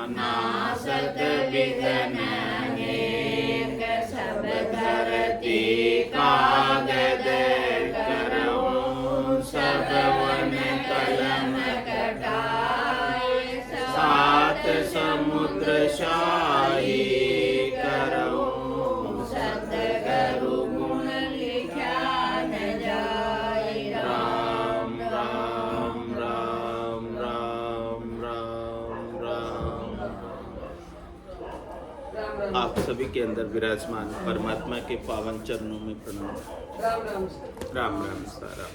नासत विघ्न अनेक सब धरती कागद करऊं सब वन कलम कटाए सात समुद्र शाही करऊं सतगुरु गुण लिखा न जाए। राम राम राम राम राम राम। आप सभी के अंदर विराजमान परमात्मा के पावन चरणों में प्रणाम। राम राम साराम।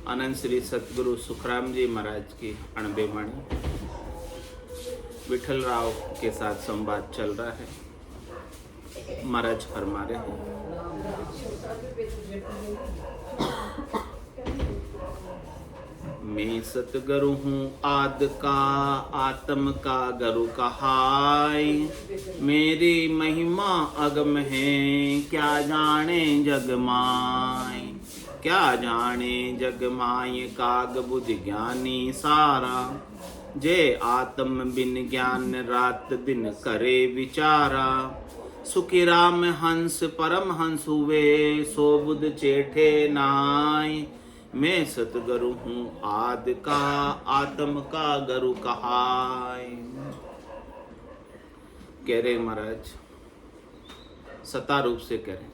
आनंद श्री सतगुरु सुखराम जी महाराज की अणबे वाणी विठल राव के साथ संवाद चल रहा है। महाराज फरमा रहे हैं, मैं सतगुरु हूँ आद का आत्म का गुरु कहाय। मेरी महिमा अगम है क्या जाने जग माय। क्या जाने जग माय काग बुध ज्ञानी सारा। जे आत्म बिन ज्ञान रात दिन करे विचारा। सुखी राम हंस परम हंस हुए सो बुध चेठे नाय। मैं सतगुरु हूँ आद का आत्म का गुरु कहाय। कह रहे महाराज सता रूप से कह रहे,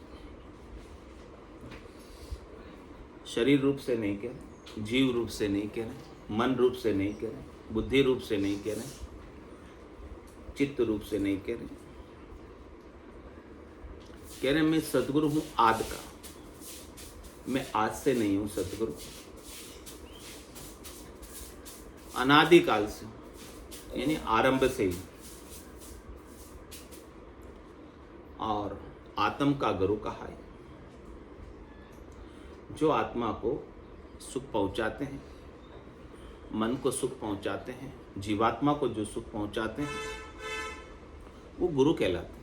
शरीर रूप से नहीं कह रहे, जीव रूप से नहीं कह रहे, मन रूप से नहीं कह रहे, बुद्धि रूप से नहीं कह रहे, चित्त रूप से नहीं कह रहे। कह रहे मैं सतगुरु हूं आद का। मैं आज से नहीं हूं सतगुरु, अनादिकाल से यानी आरंभ से ही। और आत्म का गुरु कहा है, जो आत्मा को सुख पहुंचाते हैं, मन को सुख पहुंचाते हैं, जीवात्मा को जो सुख पहुंचाते हैं वो गुरु कहलाते हैं।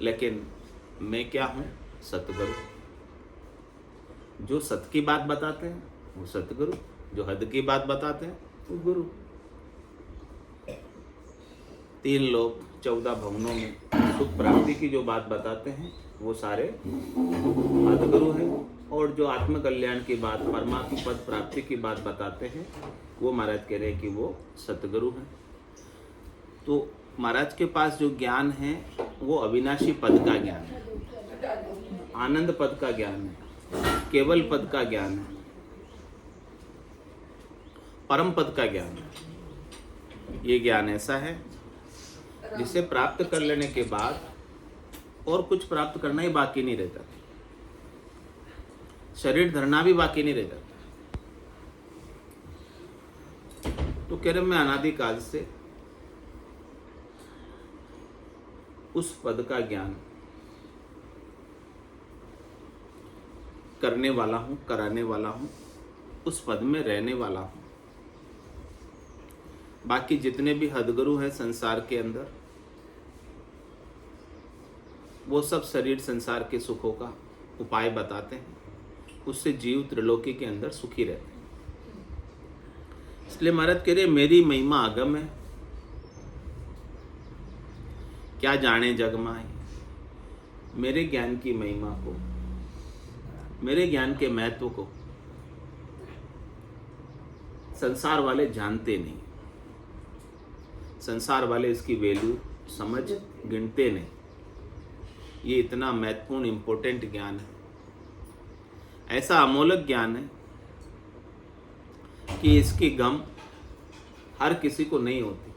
लेकिन मैं क्या हूं? सतगुरु। जो सत की बात बताते हैं वो सतगुरु, जो हद की बात बताते हैं वो गुरु। 3 लोक 14 भवनों में सुख प्राप्ति की जो बात बताते हैं वो सारे सतगुरु हैं। और जो आत्म कल्याण की बात, परमात्मा पद प्राप्ति की बात बताते हैं वो महाराज कह रहे हैं कि वो सतगुरु हैं। तो महाराज के पास जो ज्ञान है वो अविनाशी पद का ज्ञान है, आनंद पद का ज्ञान है, केवल पद का ज्ञान है, परम पद का ज्ञान है। ये ज्ञान ऐसा है जिसे प्राप्त कर लेने के बाद और कुछ प्राप्त करना ही बाकी नहीं रहता, शरीर धरना भी बाकी नहीं रहता। तो कह रहे मैं अनादिकाल से उस पद का ज्ञान करने वाला हूं, कराने वाला हूं, उस पद में रहने वाला हूं। बाकी जितने भी हदगुरु हैं संसार के अंदर वो सब शरीर संसार के सुखों का उपाय बताते हैं, उससे जीव त्रिलोकी के अंदर सुखी रहते हैं। इसलिए महाराज कह रहे मेरी महिमा अगम है क्या जाने जग माय। मेरे ज्ञान की महिमा को, मेरे ज्ञान के महत्व को संसार वाले जानते नहीं, संसार वाले इसकी वैल्यू समझ गिनते नहीं। ये इतना महत्वपूर्ण इंपॉर्टेंट ज्ञान है, ऐसा अमोलक ज्ञान है कि इसकी गम हर किसी को नहीं होती।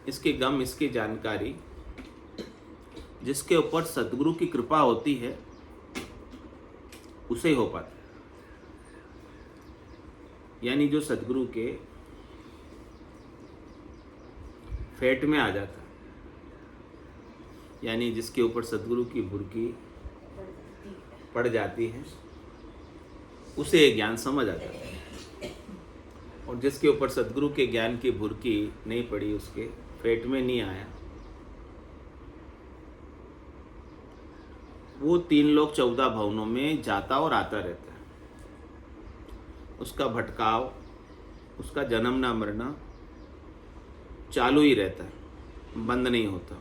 इसकी गम, इसकी जानकारी जिसके ऊपर सतगुरु की कृपा होती है उसे हो पाती। यानी जो सतगुरु के फेट में आ जाता, यानी जिसके ऊपर सतगुरु की बुरकी पड़ जाती है उसे ये ज्ञान समझ आता है। और जिसके ऊपर सतगुरु के ज्ञान की बुरकी नहीं पड़ी, उसके पेट में नहीं आया, वो 3 लोक 14 भवनों में जाता और आता रहता है। उसका भटकाव, उसका जन्मना मरना चालू ही रहता है, बंद नहीं होता।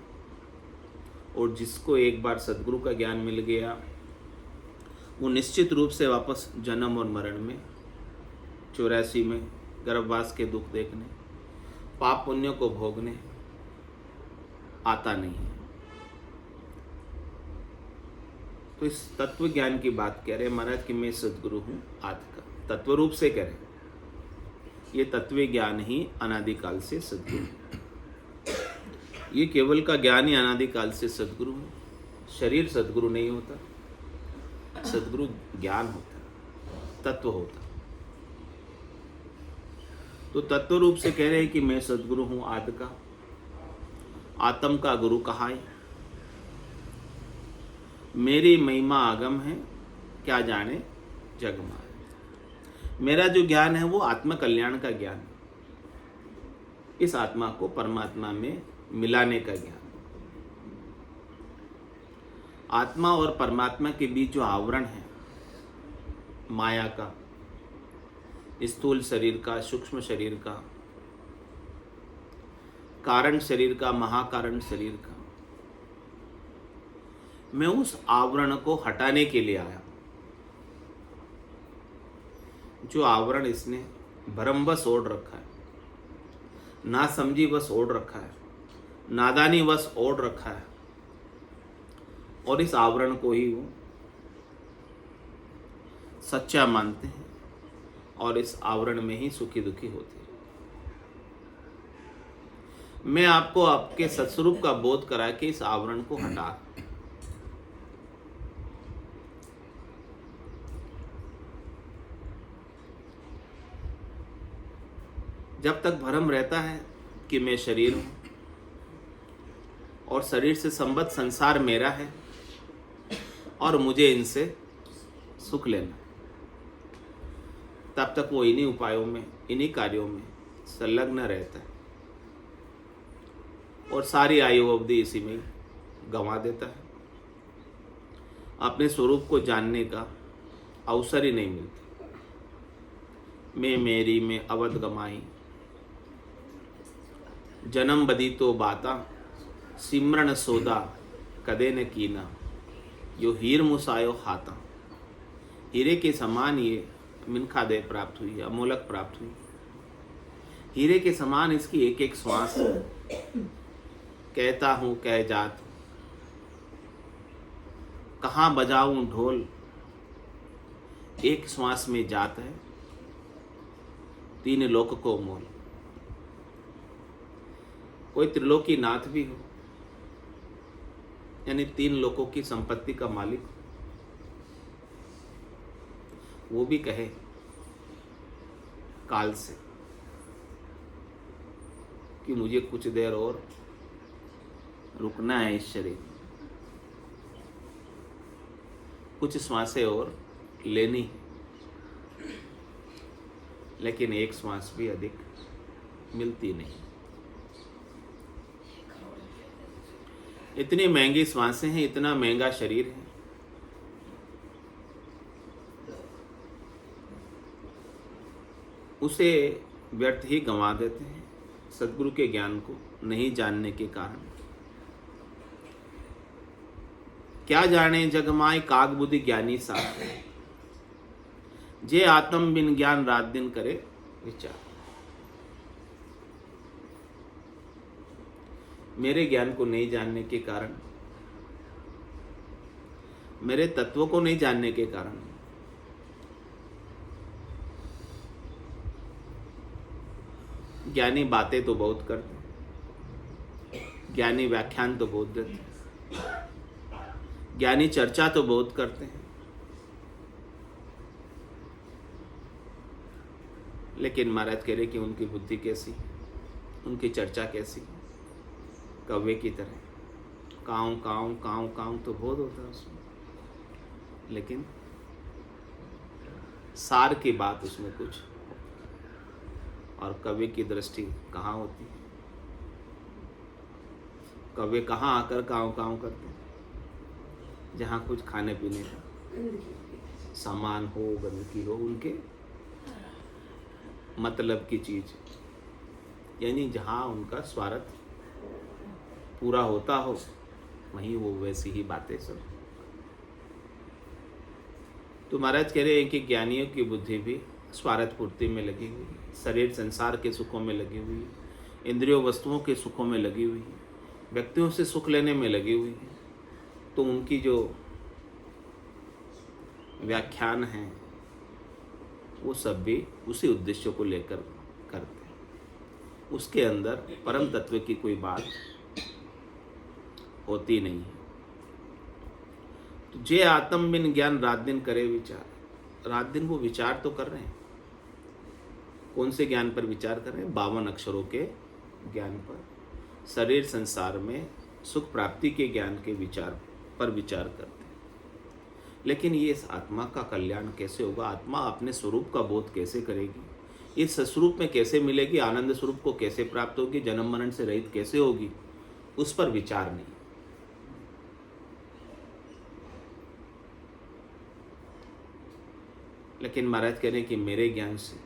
और जिसको एक बार सद्गुरु का ज्ञान मिल गया, वो निश्चित रूप से वापस जन्म और मरण में, 84 में गर्भवास के दुख देखने, पाप पुण्य को भोगने आता नहीं है। तो इस तत्व ज्ञान की बात कह रहे महाराज कि मैं सद्गुरु हूँ आदि का, तत्व रूप से कह रहे। ये तत्व ज्ञान ही अनादिकाल से सद्गुरु है। ये केवल का ज्ञान ही अनादिकाल से सद्गुरु है। शरीर सद्गुरु नहीं होता, सद्गुरु ज्ञान होता है, तत्व होता। तो तत्व रूप से कह रहे हैं कि मैं सद्गुरु हूं आदि का, आत्म का गुरु कहाय, मेरी महिमा आगम है, क्या जाने जग माय। मेरा जो ज्ञान है वो आत्म कल्याण का ज्ञान, इस आत्मा को परमात्मा में मिलाने का ज्ञान। आत्मा और परमात्मा के बीच जो आवरण है माया का, स्थूल शरीर का, सूक्ष्म शरीर का, कारण शरीर का, महाकारण शरीर का, मैं उस आवरण को हटाने के लिए आया। जो आवरण इसने भ्रमवश ओढ़ रखा है, ना समझी वश ओढ़ रखा है, नादानी वश ओढ़ रखा है, और इस आवरण को ही वो सच्चा मानते हैं और इस आवरण में ही सुखी दुखी होते हैं। मैं आपको आपके सत्स्वरूप का बोध करा के इस आवरण को हटा, जब तक भ्रम रहता है कि मैं शरीर हूं और शरीर से संबद्ध संसार मेरा है और मुझे इनसे सुख लेना, तब तक वो इन्हीं उपायों में, इन्हीं कार्यों में संलग्न रहता है और सारी आयु अवधि इसी में गंवा देता है। अपने स्वरूप को जानने का अवसर ही नहीं मिलता। मैं मेरी में अवध गमाई, जन्म बदी तो बाता, सिमरन सोदा कदे न कीना, यो हीर मुसायो हाथा। हीरे के समान ये मिनखा दे प्राप्त हुई, अमोलक प्राप्त हुई। हीरे के समान इसकी एक एक श्वास, कहता हूँ कह जात, कहाँ बजाऊं ढोल, एक श्वास में जात है, तीन लोक को मोल। कोई त्रिलोकी नाथ भी हो, यानी तीन लोकों की संपत्ति का मालिक, वो भी कहे काल से कि मुझे कुछ देर और रुकना है इस शरीर, कुछ श्वासें और लेनी है, लेकिन एक श्वास भी अधिक मिलती नहीं। इतनी महंगी श्वासें हैं, इतना महंगा शरीर है, उसे व्यर्थ ही गंवा देते हैं सद्गुरु के ज्ञान को नहीं जानने के कारण। क्या जाने जग माय काग बुद्धि ज्ञानी साथ, जे आत्म बिन ज्ञान रात दिन करे विचार। मेरे ज्ञान को नहीं जानने के कारण, मेरे तत्व को नहीं जानने के कारण ज्ञानी बातें तो बहुत करते, ज्ञानी व्याख्यान तो बहुत देते, ज्ञानी चर्चा तो बहुत करते हैं, लेकिन महाराज कह रहे कि उनकी बुद्धि कैसी, उनकी चर्चा कैसी, कौवे की तरह काऊ काऊ काऊ काऊ तो बहुत होता है उसमें, लेकिन सार की बात उसमें कुछ, और कवि की दृष्टि कहाँ होती है। कवि कहाँ आकर काऊ काऊ करते हैं, जहाँ कुछ खाने पीने का सामान हो, गंदगी हो, उनके मतलब की चीज, यानी जहाँ उनका स्वार्थ पूरा होता हो वहीं वो वैसी ही बातें सब। तो महाराज कह रहे हैं कि ज्ञानियों की बुद्धि भी स्वार्थ पूर्ति में लगी हुई है, शरीर संसार के सुखों में लगी हुई है, इंद्रियों वस्तुओं के सुखों में लगी हुई है, व्यक्तियों से सुख लेने में लगी हुई है। तो उनकी जो व्याख्यान है वो सब भी उसी उद्देश्य को लेकर करते हैं। उसके अंदर परम तत्व की कोई बात होती नहीं है। तो जे आत्म बिन ज्ञान रात दिन करे विचार। रात दिन वो विचार तो कर रहे हैं। कौन से ज्ञान पर विचार कर रहे हैं? 52 अक्षरों के ज्ञान पर, शरीर संसार में सुख प्राप्ति के ज्ञान के विचार पर विचार करते हैं। लेकिन ये इस आत्मा का कल्याण कैसे होगा? आत्मा अपने स्वरूप का बोध कैसे करेगी? इस स्वरूप में कैसे मिलेगी? आनंद स्वरूप को कैसे प्राप्त होगी? जन्म मरण से रहित कैसे होगी? उस पर विचार नहीं। लेकिन महाराज कह रहे हैं कि मेरे ज्ञान से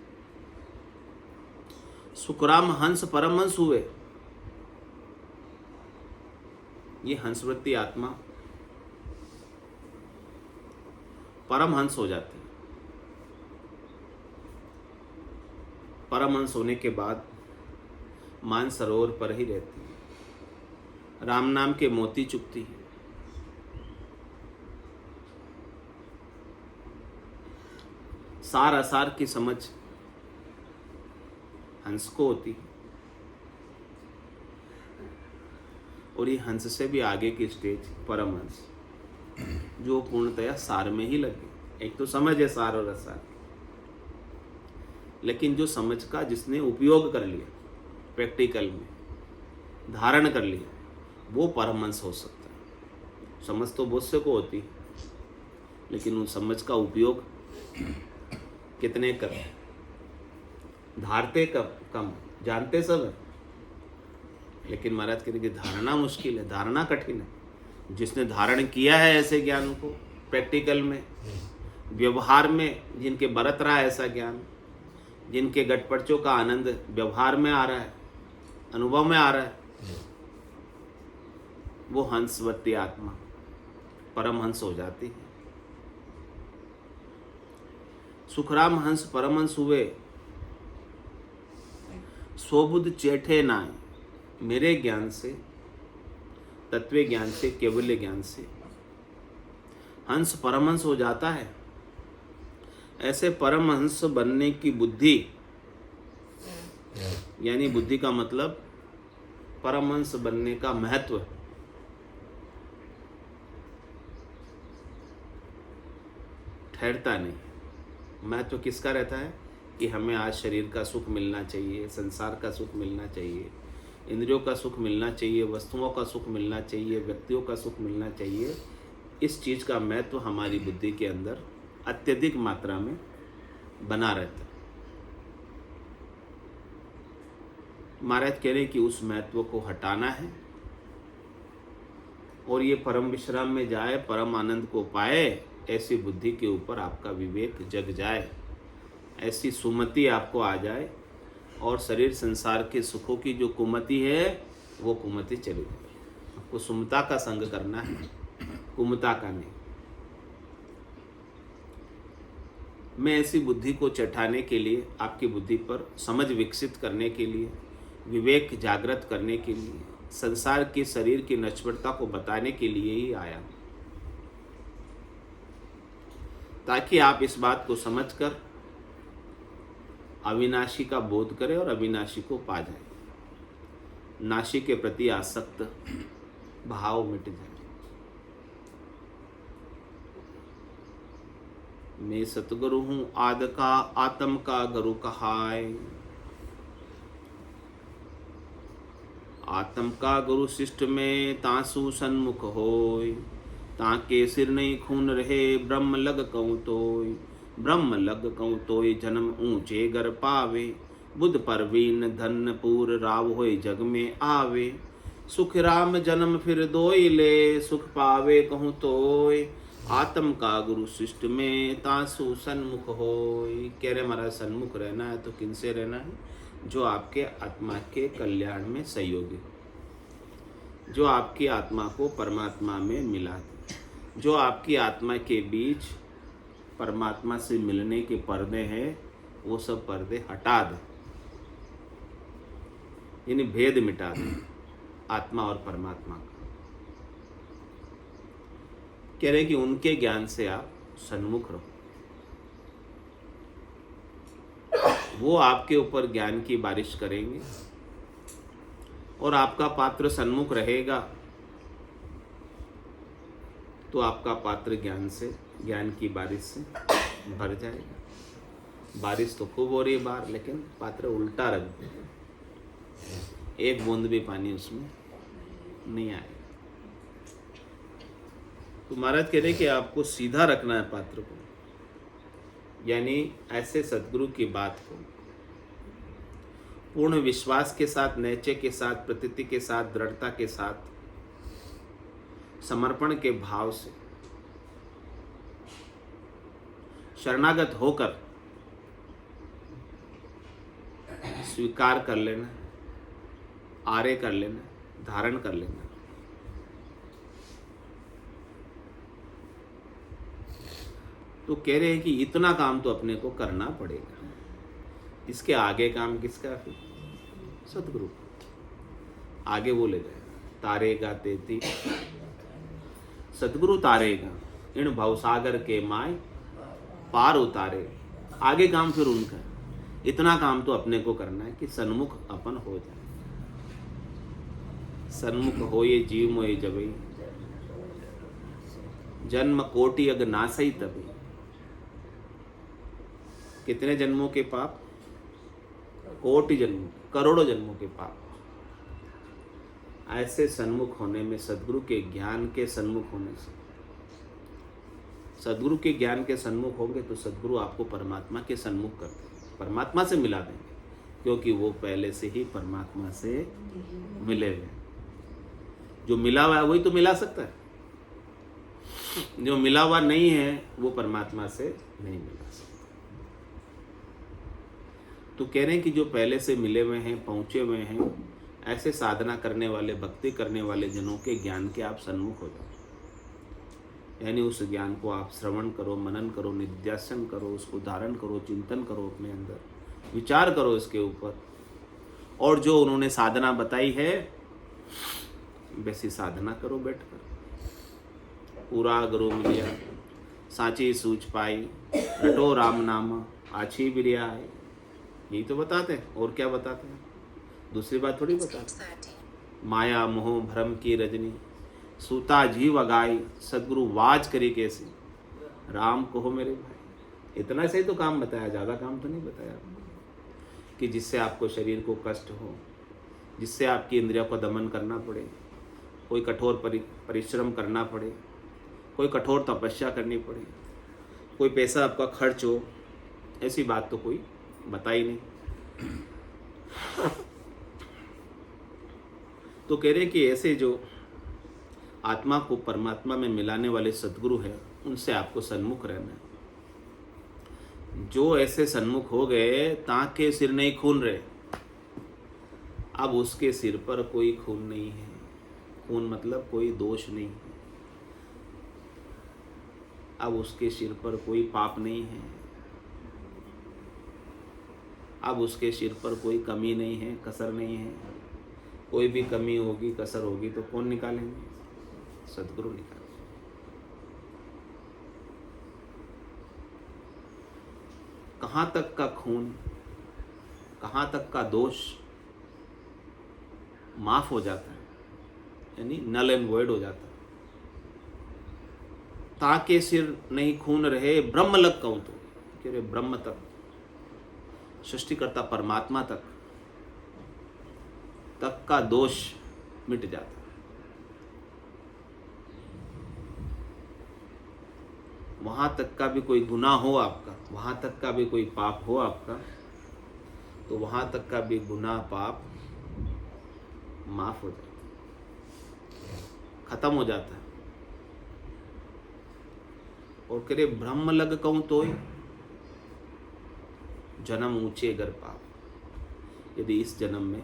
सुखराम हंस परमहंस हुए। ये हंसवृत्ति आत्मा परमहंस हो जाती है। परमहंस होने के बाद मान सरोवर पर ही रहती है, राम नाम के मोती चुगती है। सार असार की समझ हंस को होती है। और ये हंस से भी आगे की स्टेज परमहंस, जो पूर्णतया सार में ही लगे। एक तो समझ है सार और असार, लेकिन जो समझ का जिसने उपयोग कर लिया, प्रैक्टिकल में धारण कर लिया, वो परमहंस हो सकता है। समझ तो बहुत से को होती है, लेकिन उन समझ का उपयोग कितने कर, धारते कम, जानते सब है, लेकिन महाराज कहते कि धारणा मुश्किल है, धारणा कठिन है। जिसने धारण किया है ऐसे ज्ञान को प्रैक्टिकल में, व्यवहार में, जिनके बरत रहा है ऐसा ज्ञान, जिनके गटपर्चों का आनंद व्यवहार में आ रहा है, अनुभव में आ रहा है, वो हंसवती आत्मा परमहंस हो जाती है। सुखराम हंस परमहंस हुए, स्वबुद्ध चेठे नाय। मेरे ज्ञान से, तत्व ज्ञान से, केवल्य ज्ञान से हंस परमहंस हो जाता है। ऐसे परमहंस बनने की बुद्धि, यानी बुद्धि का मतलब परमहंस बनने का महत्व, ठहरता नहीं। महत्व किसका रहता है कि हमें आज शरीर का सुख मिलना चाहिए, संसार का सुख मिलना चाहिए, इंद्रियों का सुख मिलना चाहिए, वस्तुओं का सुख मिलना चाहिए, व्यक्तियों का सुख मिलना चाहिए। इस चीज़ का महत्व हमारी बुद्धि के अंदर अत्यधिक मात्रा में बना रहता है। महाराज कह रहे कि उस महत्व को हटाना है और ये परम विश्राम में जाए, परम आनंद को पाए। ऐसी बुद्धि के ऊपर आपका विवेक जग जाए, ऐसी सुमति आपको आ जाए, और शरीर संसार के सुखों की जो कुमति है वो कुमति चली जाए। आपको सुमता का संग करना है, कुमता का नहीं। मैं ऐसी बुद्धि को चढ़ाने के लिए, आपकी बुद्धि पर समझ विकसित करने के लिए, विवेक जागृत करने के लिए, संसार के शरीर की नश्वरता को बताने के लिए ही आया, ताकि आप इस बात को समझकर अविनाशी का बोध करें और अविनाशी को पा जाए, नाशी के प्रति आसक्त भाव मिट जाए। मैं सतगुरु हूँ आद का, आत्म का गुरु कहाय। आत्म का गुरु शिष्ट में तासु सन्मुख होय। ताके सिर नहीं खून रहे, ब्रह्म लग कहूँ तोय। ब्रह्म लग कहूँ तोय, जन्म ऊंचे घर पावे। बुद्ध परवीन धन पूर, राव होय जग में आवे। सुख राम जन्म फिर दोय ले, सुख पावे कहूँ तोय। आत्म का गुरु शिष्ट में तासु सन्मुख हो। कह रहे महाराज सन्मुख रहना है तो किन से रहना है? जो आपके आत्मा के कल्याण में सहयोगी, जो आपकी आत्मा को परमात्मा में मिला दे, जो आपकी आत्मा के बीच परमात्मा से मिलने के पर्दे हैं वो सब पर्दे हटा दे, यानी भेद मिटा दे आत्मा और परमात्मा का। कह रहे कि उनके ज्ञान से आप सन्मुख रहो, वो आपके ऊपर ज्ञान की बारिश करेंगे और आपका पात्र सन्मुख रहेगा तो आपका पात्र ज्ञान से, ज्ञान की बारिश से भर जाएगा। बारिश तो खूब हो रही है बाहर, लेकिन पात्र उल्टा रख दे, एक बूंद भी पानी उसमें नहीं आएगा। तो महाराज कह रहे कि आपको सीधा रखना है पात्र को, यानी ऐसे सद्गुरु की बात को पूर्ण विश्वास के साथ, नैचे के साथ, प्रतीति के साथ, दृढ़ता के साथ, समर्पण के भाव से शरणागत होकर स्वीकार कर लेना, आरे कर लेना, धारण कर लेना। तो कह रहे हैं कि इतना काम तो अपने को करना पड़ेगा, इसके आगे काम किसका? फिर सतगुरु आगे वो ले जाएगा। तारेगा तेती सतगुरु तारेगा, इन भवसागर के माय पार उतारे। आगे काम फिर उनका। इतना काम तो अपने को करना है कि सन्मुख अपन हो जाए। सन्मुख हो ये जीव मोए जबई, जन्म कोटि अग नासई तभी। कितने जन्मों के पाप? कोटि जन्मों, करोड़ों जन्मों के पाप। ऐसे सन्मुख होने में, सद्गुरु के ज्ञान के सन्मुख होने से, सद्गुरु के ज्ञान के सन्मुख होंगे तो सद्गुरु आपको परमात्मा के सन्मुख कर देंगे, परमात्मा से मिला देंगे, क्योंकि वो पहले से ही परमात्मा से मिले हुए हैं। जो मिला हुआ है वही तो मिला सकता है, जो मिला हुआ नहीं है वो परमात्मा से नहीं मिला सकता। तो कह रहे हैं कि जो पहले से मिले हुए हैं, पहुंचे हुए हैं, ऐसे साधना करने वाले, भक्ति करने वाले जनों के ज्ञान के आप सन्मुख हो जाओ। यानी उस ज्ञान को आप श्रवण करो, मनन करो, निध्यासन करो, उसको धारण करो, चिंतन करो, अपने अंदर विचार करो इसके ऊपर, और जो उन्होंने साधना बताई है वैसी साधना करो बैठकर। पूरा गुरु मिलिया सांची सूझ पाई, रटो राम नाम आछी बिरिया है। यही तो बताते हैं, और क्या बताते हैं? दूसरी बात थोड़ी बताते। माया मोह भ्रम की रजनी, सूता जीव अगाई, सदगुरु वाज करी कैसी, राम कहो मेरे भाई। इतना से ही तो काम बताया, ज़्यादा काम तो नहीं बताया कि जिससे आपको शरीर को कष्ट हो, जिससे आपकी इंद्रियों को दमन करना पड़े, कोई कठोर परिश्रम करना पड़े, कोई कठोर तपस्या करनी पड़े, कोई पैसा आपका खर्च हो, ऐसी बात तो कोई बताई नहीं। तो कह रहे कि ऐसे जो आत्मा को परमात्मा में मिलाने वाले सद्गुरु हैं, उनसे आपको सन्मुख रहना है। जो ऐसे सन्मुख हो गए, ताके सिर नहीं खून रहे, अब उसके सिर पर कोई खून नहीं है। खून मतलब कोई दोष नहीं है। अब उसके सिर पर कोई पाप नहीं है। अब उसके सिर पर कोई कमी नहीं है, कसर नहीं है। कोई भी कमी होगी, कसर होगी तो कौन निकालेंगे? सद्गुरु निकालेंगे। कहाँ तक का खून, कहाँ तक का दोष माफ हो जाता है, यानी नल एंड वॉइड हो जाता है। ताके सिर नहीं खून रहे, ब्रह्म लग कहूं तो कह रहे ब्रह्म तक, सृष्टिकर्ता परमात्मा तक का दोष मिट जाता है। वहां तक का भी कोई गुनाह हो आपका, वहां तक का भी कोई पाप हो आपका, तो वहां तक का भी गुनाह पाप माफ हो जाता है, खत्म हो जाता है। और करे ब्रह्म लग कहूं तो जन्म ऊंचे गर पावे। यदि इस जन्म में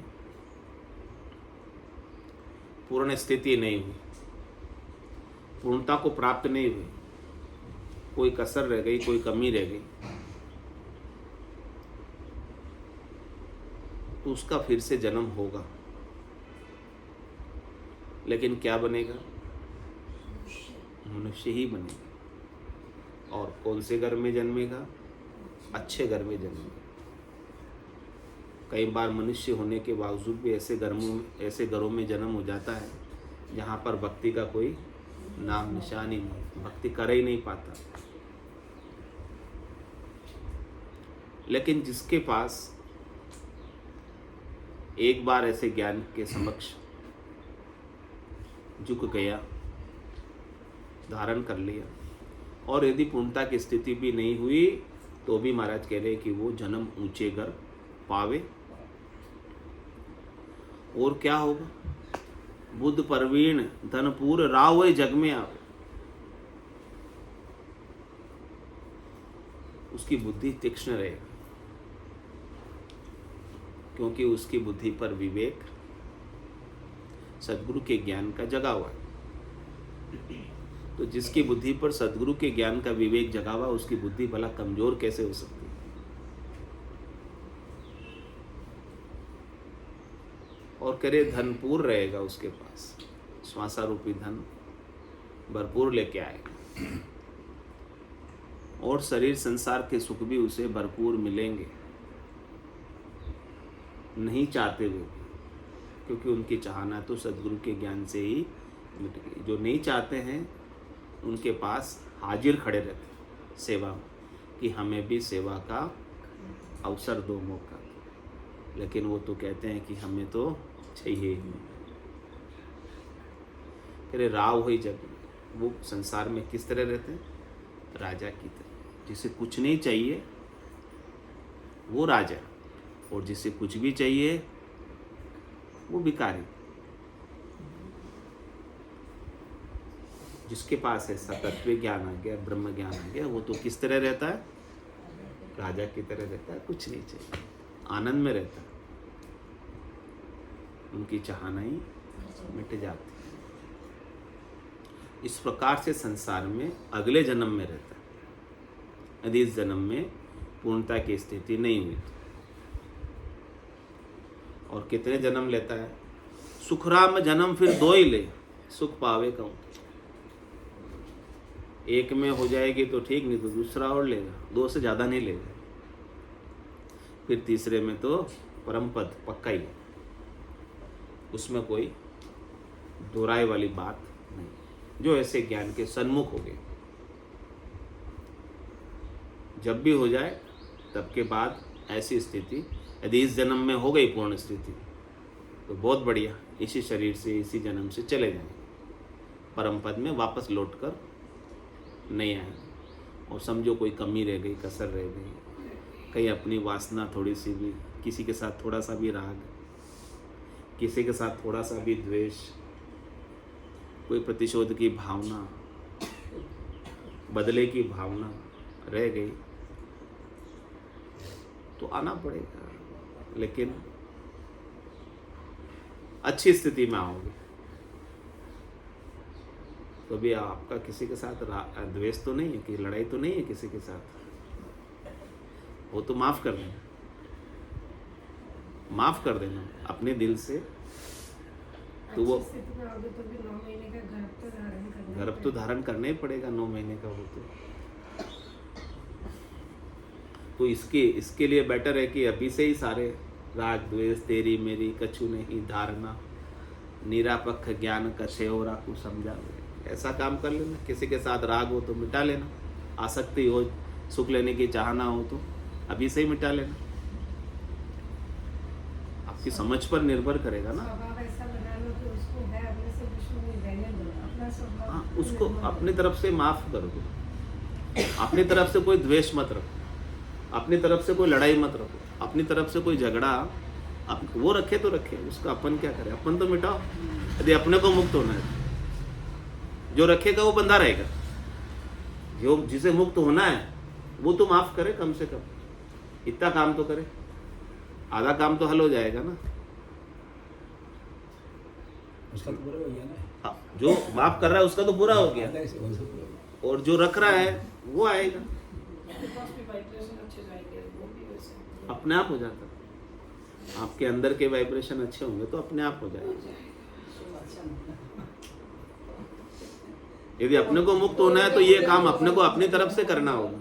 पूर्ण स्थिति नहीं हुई, पूर्णता को प्राप्त नहीं हुई, कोई कसर रह गई, कोई कमी रह गई, तो उसका फिर से जन्म होगा। लेकिन क्या बनेगा? मनुष्य ही बनेगा। और कौन से घर में जन्मेगा? अच्छे घर में जन्मेगा। कई बार मनुष्य होने के बावजूद भी ऐसे घरों में जन्म हो जाता है जहाँ पर भक्ति का कोई नाम निशान ही नहीं, भक्ति कर ही नहीं पाता। लेकिन जिसके पास एक बार ऐसे ज्ञान के समक्ष झुक गया, धारण कर लिया, और यदि पूर्णता की स्थिति भी नहीं हुई तो भी महाराज कह रहे कि वो जन्म ऊंचे घर पावे। और क्या होगा? बुद्ध प्रवीण धनपूर राव जग में आवे। उसकी बुद्धि तीक्ष्ण रहेगी, क्योंकि उसकी बुद्धि पर विवेक सद्गुरु के ज्ञान का जगा हुआ है। तो जिसकी बुद्धि पर सद्गुरु के ज्ञान का विवेक जगा हुआ, उसकी बुद्धि भला कमजोर कैसे हो सकती है? और करे धनपूर रहेगा उसके पास, श्वासा रूपी धन भरपूर लेके आएगा, और शरीर संसार के सुख भी उसे भरपूर मिलेंगे, नहीं चाहते हुए, क्योंकि उनकी चाहना तो सद्गुरु के ज्ञान से ही मिट गई। जो नहीं चाहते हैं उनके पास हाजिर खड़े रहते सेवा में कि हमें भी सेवा का अवसर दो, मौका दो। लेकिन वो तो कहते हैं कि हमें तो चाहिए ही नहीं। तेरे राव हुई जब वो संसार में किस तरह रहते हैं? राजा की तरह। जिसे कुछ नहीं चाहिए वो राजा, और जिसे कुछ भी चाहिए वो भिखारी। जिसके पास है सतत्व ज्ञान आ गया, ब्रह्म ज्ञान आ गया, वो तो किस तरह रहता है? राजा की तरह रहता है, कुछ नहीं चाहिए, आनंद में रहता है। उनकी चाहना ही मिट जाती है। इस प्रकार से संसार में अगले जन्म में रहता है, यदि इस जन्म में पूर्णता की स्थिति नहीं हुई तो। और कितने जन्म लेता है? सुखराम जन्म फिर दो ही ले, सुख पावे कहूं। एक में हो जाएगी तो ठीक, नहीं तो दूसरा और लेगा, दो से ज़्यादा नहीं लेगा। फिर तीसरे में तो परम पद पक्का ही है, उसमें कोई दोहराए वाली बात नहीं। जो ऐसे ज्ञान के सन्मुख हो गए, जब भी हो जाए तब के बाद ऐसी स्थिति यदि इस जन्म में हो गई पूर्ण स्थिति तो बहुत बढ़िया, इसी शरीर से इसी जन्म से चले जाएंगे, परम पद में वापस लौटकर नहीं आएंगे। और समझो कोई कमी रह गई, कसर रह गई, कहीं अपनी वासना थोड़ी सी भी, किसी के साथ थोड़ा सा भी राग, किसी के साथ थोड़ा सा भी द्वेष, कोई प्रतिशोध की भावना, बदले की भावना रह गई तो आना पड़ेगा। लेकिन अच्छी स्थिति में आओगे तो भी आपका किसी के साथ द्वेष तो नहीं है, कि लड़ाई तो नहीं है किसी के साथ, वो तो माफ कर देना, माफ कर देना अपने दिल से। तो वो गर्भ तो धारण करना ही पड़ेगा, 9 महीने का हो तो इसके लिए बेटर है कि अभी से ही सारे राग द्वेष तेरी मेरी कछु नहीं धारणा, निरापक्ष ज्ञान कछे और आपको समझा, ऐसा काम कर लेना। किसी के साथ राग हो तो मिटा लेना, आसक्ति हो, सुख लेने की चाहना हो तो अभी से ही मिटा लेना। आपकी समझ पर निर्भर करेगा ना। हाँ, उसको अपनी तरफ से माफ कर दो, अपनी तरफ से कोई द्वेष मत रखो, अपनी तरफ से कोई लड़ाई मत रखो, अपनी तरफ से कोई झगड़ा वो रखे तो रखे, उसका अपन क्या करे, अपन तो मिटाओ। यदि अपने को मुक्त होना है, जो रखेगा वो बंधा रहेगा, जो जिसे मुक्त होना है वो तो माफ करे, कम से कम इतना काम तो करे, आधा काम तो हल हो जाएगा ना। उसका तो पूरा हो गया ना। हाँ, जो माफ कर रहा है उसका तो पूरा हो गया, और जो रख रहा है वो आएगा, अपने आप हो जाता। आपके अंदर के वाइब्रेशन अच्छे होंगे तो अपने आप हो जाएगा। यदि अपने को मुक्त होना है तो ये काम अपने को अपनी तरफ से करना होगा,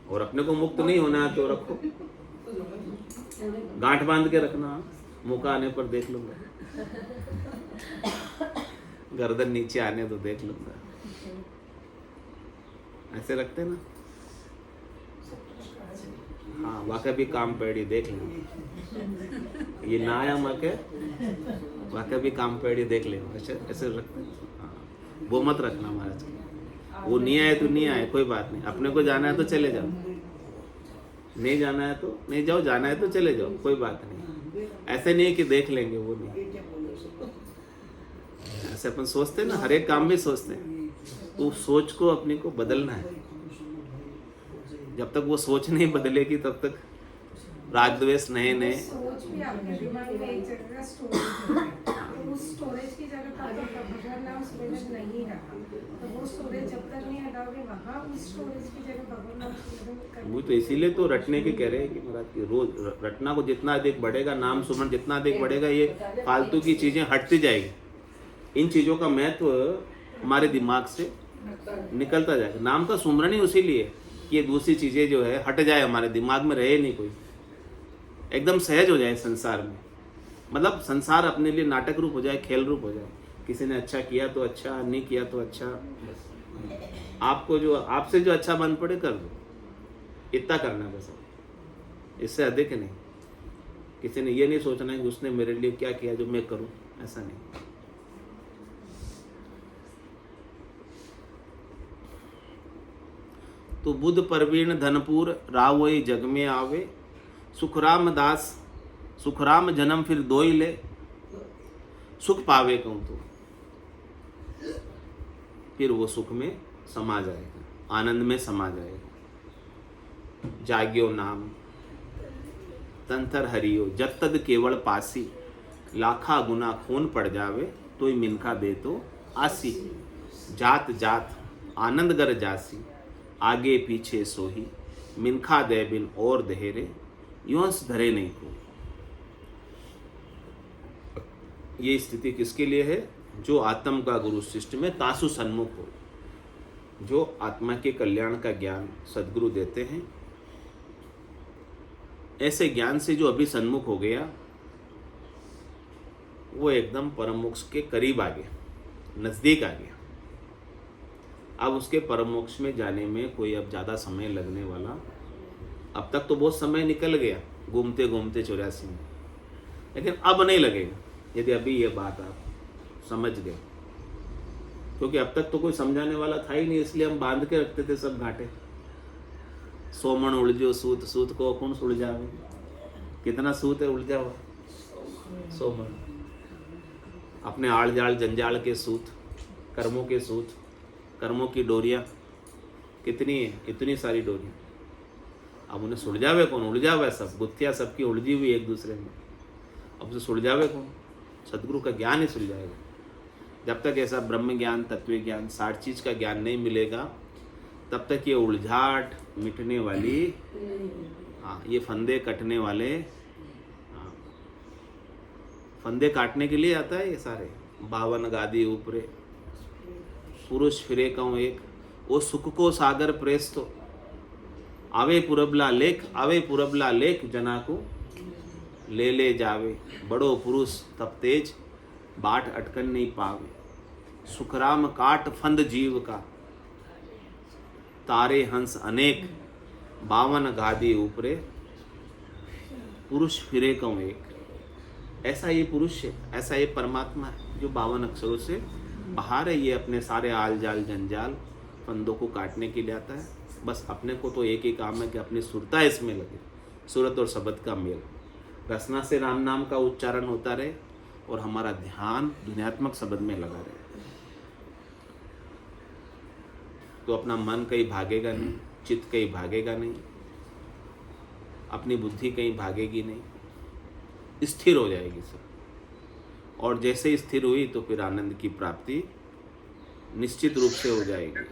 और अपने को मुक्त नहीं होना है तो रखो, गांठ बांध के रखना, मौका आने पर देख लूंगा, गर्दन नीचे आने तो देख लूंगा, ऐसे रखते ना। हाँ, वाकई भी काम पेड़ी देख लेंगे, ये ना आया मौके, वाकई भी काम पेड़ी देख लेंगे, ऐसे ऐसे रखते हैं। हाँ, वो मत रखना महाराज, वो नहीं आए तो नहीं आए, कोई बात नहीं, अपने को जाना है तो चले जाओ, नहीं जाना है तो नहीं जाओ, जाना है तो चले जाओ, कोई बात नहीं। ऐसे नहीं है कि देख लेंगे, वो नहीं, ऐसे अपन सोचते हैं ना, हर एक काम में सोचते हैं, तो सोच को अपने को बदलना है। जब तक वो सोच नहीं बदलेगी तब तक राग द्वेष नए सोच भी आपके दिमाग में एक जगह स्टोरेज है, तो उस स्टोरेज की जगह तब तक भगवान नाम स्टोरेज नहीं रहा, तो वो स्टोरेज जब तक नहीं हटाओगे वहाँ उस स्टोरेज की जगह भगवान नाम स्टोरेज। वो तो इसीलिए तो रटने की कह रहे हैं कि महाराज की रोज रटना को जितना अधिक बढ़ेगा, नाम सुमरण जितना अधिक बढ़ेगा, ये फालतू की चीजें हटती जाएगी। इन चीजों का महत्व हमारे दिमाग से निकलता जाएगा। नाम का सुमरण ही उसीलिए कि ये दूसरी चीजें जो है हट जाए, हमारे दिमाग में रहे नहीं, कोई एकदम सहज हो जाए संसार में। मतलब संसार अपने लिए नाटक रूप हो जाए, खेल रूप हो जाए। किसी ने अच्छा किया तो अच्छा, नहीं किया तो अच्छा, आपको जो आपसे जो अच्छा बन पड़े कर दो, इतना करना बस, इससे अधिक नहीं। किसी ने ये नहीं सोचना है कि उसने मेरे लिए क्या किया जो मैं करूं, ऐसा नहीं। तो बुद्ध परवीण धनपुर रावोई जग में आवे, सुखराम दास सुखराम जन्म फिर दोई ले, सुख पावे कहूं तो फिर वो सुख में समा जाएगा, आनंद में समा जाएगा। जाग्यो नाम तंतर हरियो जब तद केवल पासी, लाखा गुना खून पड़ जावे तो ही मिनखा दे तो आसी। जात जात आनंद गर जासी, आगे पीछे सोही, मिनखा दे बिन और दहेरे, योंस धरे नहीं को। ये स्थिति किसके लिए है? जो आत्म का गुरु शिष्ट में तासु सन्मुख हो, जो आत्मा के कल्याण का ज्ञान सद्गुरु देते हैं। ऐसे ज्ञान से जो अभी सन्मुख हो गया, वो एकदम परम मोक्ष के करीब आ गया, नजदीक आ गया। अब उसके परम मोक्ष में जाने में कोई अब ज़्यादा समय लगने वाला, अब तक तो बहुत समय निकल गया घूमते घूमते 84 में, लेकिन अब नहीं लगेगा यदि अभी ये बात आप समझ गए। क्योंकि अब तक तो कोई समझाने वाला था ही नहीं, इसलिए हम बांध के रखते थे सब घाटे। सोमन उलझो सूत, सूत को कौन उलझावे, कितना सूत है उलझा हुआ, सोमन। अपने आड़ जाल जंजाल के सूत, कर्मों के सूत, कर्मों की डोरियां कितनी है, इतनी सारी डोरियां। अब उन्हें सुलझावे कौन? उलझावा है सब, गुत्थियां सबकी उलझी हुई एक दूसरे में। अब उसे सुलझावे कौन? सदगुरु का ज्ञान ही सुलझाएगा। जब तक ऐसा ब्रह्म ज्ञान, तत्व ज्ञान, 60 चीज का ज्ञान नहीं मिलेगा, तब तक ये उलझाट मिटने वाली, हाँ, ये फंदे कटने वाले, हाँ, फंदे काटने के लिए आता है ये सारे। 52 गादी ऊपरे, पुरुष फिरे कहूँ एक, वो सुख को सागर प्रेस तो आवे पुरबला लेख, आवे पुरबला लेख जना को ले ले जावे। बड़ो पुरुष तब तेज, बाट अटकन नहीं पावे। सुखराम काट फंद जीव का, तारे हंस अनेक, 52 गादी ऊपरे, पुरुष फिरे कहूँ एक। ऐसा ये पुरुष है, ऐसा ये परमात्मा है जो 52 अक्षरों से बाहर है। ये अपने सारे आल जाल जंजाल फंदों को काटने के लिए आता है। बस अपने को तो एक ही काम है कि अपनी सुरता इसमें लगे, सूरत और शब्द का मेल, रसना से राम नाम का उच्चारण होता रहे और हमारा ध्यान दुनियात्मक शब्द में लगा रहे। तो अपना मन कहीं भागेगा नहीं, चित्त कहीं भागेगा नहीं, अपनी बुद्धि कहीं भागेगी नहीं, स्थिर हो जाएगी सब। और जैसे ही स्थिर हुई तो फिर आनंद की प्राप्ति निश्चित रूप से हो जाएगी।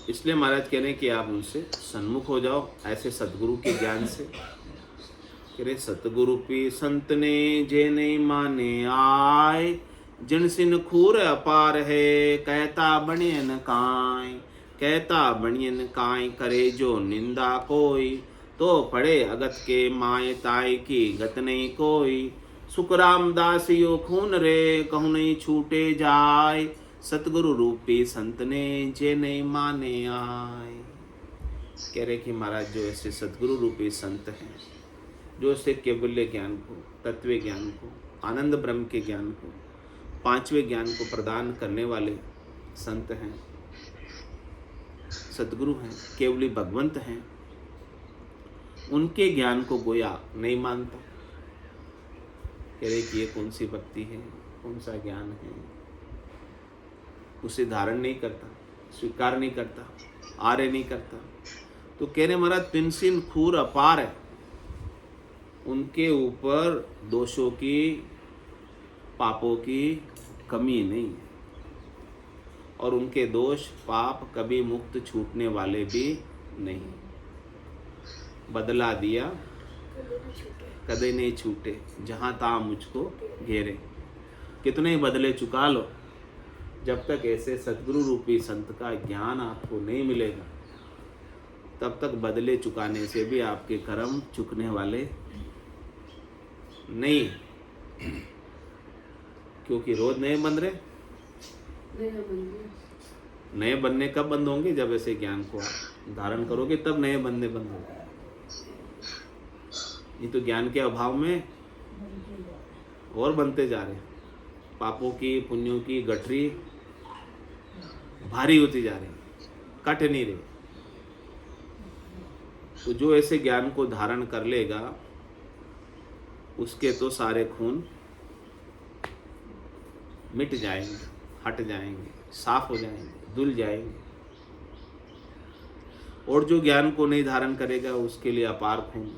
इसलिए महाराज कह रहे हैं कि आप उनसे सन्मुख हो जाओ, ऐसे सतगुरु के ज्ञान से। कह रहे सतगुरु पी संत ने जे नहीं माने आए, जिन सिन खूर अपार है, कहता बनियन काई, कहता बनियन काई, करे जो निंदा कोई, तो पड़े अगत के माए ताई की गत नहीं कोई। सुख रामदास यो खून रे, कहूँ नहीं छूटे जाय, सतगुरु रूपी संत ने जे नहीं माने आए। कह रहे कि महाराज जो ऐसे सतगुरु रूपी संत हैं, जो ऐसे केवल्य ज्ञान को, तत्व ज्ञान को, आनंद ब्रह्म के ज्ञान को, पांचवें ज्ञान को प्रदान करने वाले संत हैं, सतगुरु हैं, केवली भगवंत हैं, उनके ज्ञान को गोया नहीं मानता। कह रहे कि ये कौन सी भक्ति है, कौन सा ज्ञान है, उसे धारण नहीं करता, स्वीकार नहीं करता, आर्य नहीं करता। तो कह रहे महाराज तिनसिन खूर अपार है, उनके ऊपर दोषों की, पापों की कमी नहीं है, और उनके दोष पाप कभी मुक्त छूटने वाले भी नहीं। बदला दिया कदे नहीं छूटे, जहाँ ता मुझको घेरे। कितने ही बदले चुका लो, जब तक ऐसे सतगुरु रूपी संत का ज्ञान आपको नहीं मिलेगा, तब तक बदले चुकाने से भी आपके कर्म चुकने वाले नहीं। क्योंकि रोज नए बन रहे, नए बनने कब बंद होंगे? जब ऐसे ज्ञान को धारण करोगे तब नए बनने बंद होंगे। ये तो ज्ञान के अभाव में और बनते जा रहे हैं। पापों की, पुण्यों की गठरी भारी होती जा रही, कट नहीं रही। तो जो ऐसे ज्ञान को धारण कर लेगा, उसके तो सारे खून मिट जाएंगे, हट जाएंगे, साफ हो जाएंगे, धुल जाएंगे। और जो ज्ञान को नहीं धारण करेगा, उसके लिए अपार खून।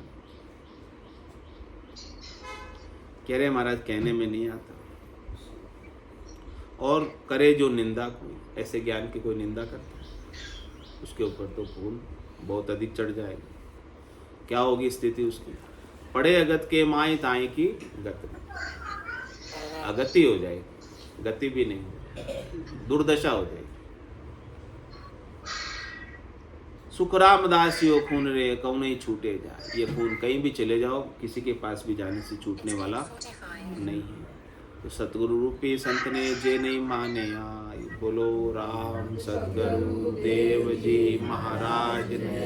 कह रहे महाराज कहने में नहीं आता। और करे जो निंदा कोई, ऐसे ज्ञान की कोई निंदा करता है, उसके ऊपर तो खून बहुत अधिक चढ़ जाएगा। क्या होगी स्थिति उसकी? पड़े अगत के माए ताई की गत, अगति हो जाएगी, गति भी नहीं, दुर्दशा हो जाएगी। सुख रामदास यो खून रे, कहूँ नहीं छूटे जाए। ये खून कहीं भी चले जाओ, किसी के पास भी जाने से छूटने वाला नहीं है। तो सतगुरु रूपी संत ने जे नहीं माने आए, बोलो राम सतगुरु देव जी महाराज ने।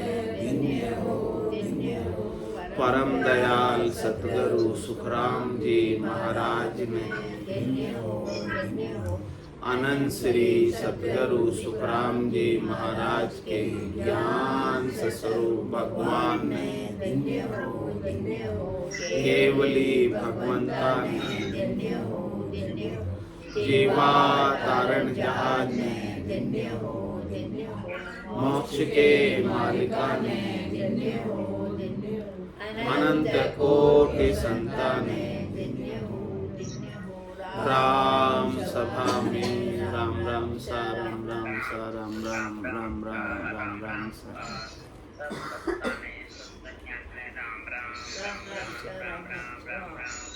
परम दयाल सतगुरु सुखराम जी महाराज ने, अनंत श्री सतगुरु सुखराम जी महाराज के ज्ञान स्वरूप भगवान ने, केवली भगवंता ने, जीवा तारण जहाज ने, मोक्ष के मालिका ने, अनंत कोटि संताने, राम सभा में राम राम सा राम राम सा राम राम राम राम राम राम सा। राम राम राम राम राम राम राम राम।